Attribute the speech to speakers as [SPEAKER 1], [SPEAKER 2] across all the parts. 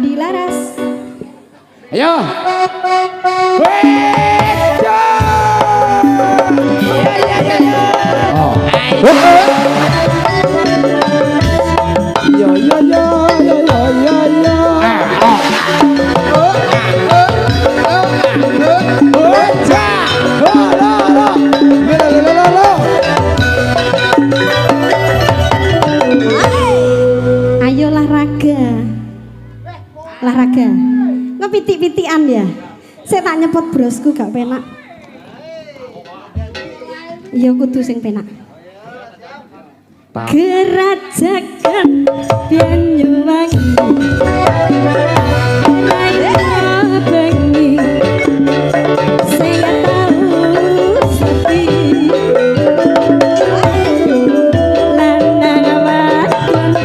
[SPEAKER 1] Andi Laras.
[SPEAKER 2] Ayo.
[SPEAKER 1] Ayo olahraga. Ngepitik-pitikan ya. Saya tak nyepot brosku gak penak. Iya kudu sing penak. Gerajakan Banyuwangi Raina bengi saya tahu sepi lanang wadon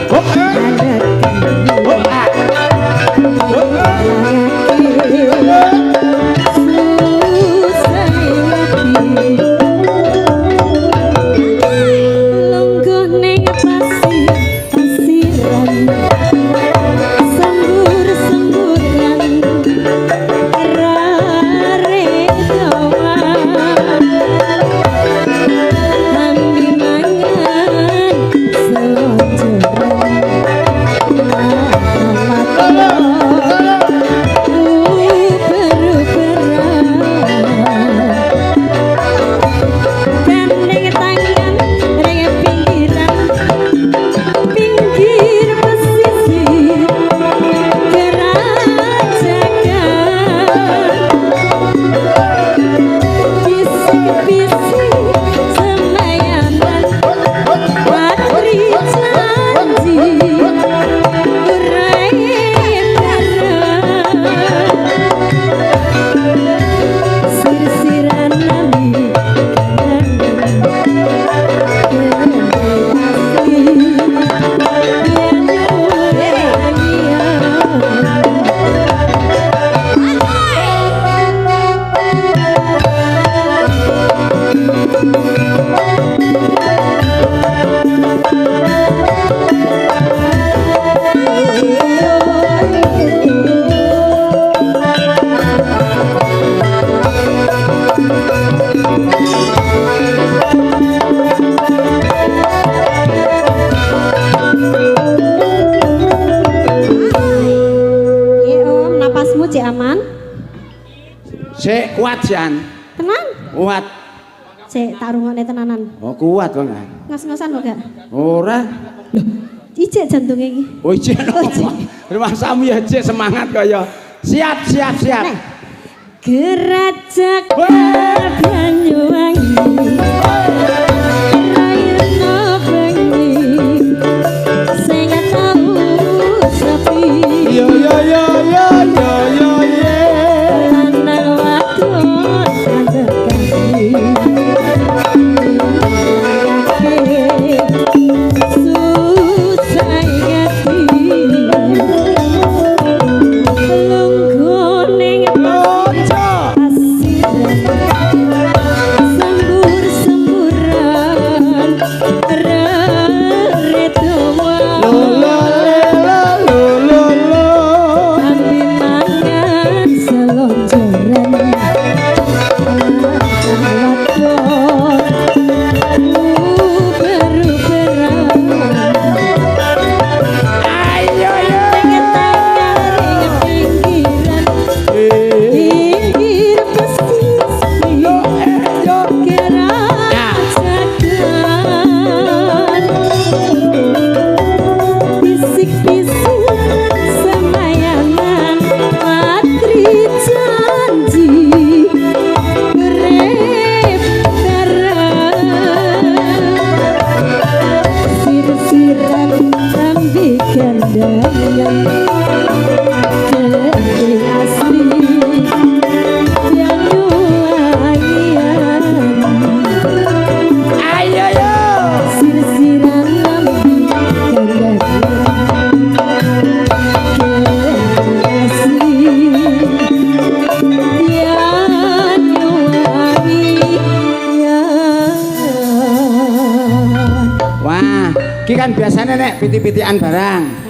[SPEAKER 2] Sik kuat Jan.
[SPEAKER 1] Tenan?
[SPEAKER 2] Kuat.
[SPEAKER 1] Sik tak rungokne tenanan.
[SPEAKER 2] Oh kuat kok enggak?
[SPEAKER 1] Ngos-ngosan kok gak?
[SPEAKER 2] Ora.
[SPEAKER 1] Loh, ijek jantunge iki.
[SPEAKER 2] Oh ijek. Rumah samu ya ijek semangat kaya. Siap.
[SPEAKER 1] Nek. Gerajak Banyuwangi. Raina bengi. Sing tahu sepi.
[SPEAKER 2] Yo. Ki kan biasanya nek piti-pitian barang.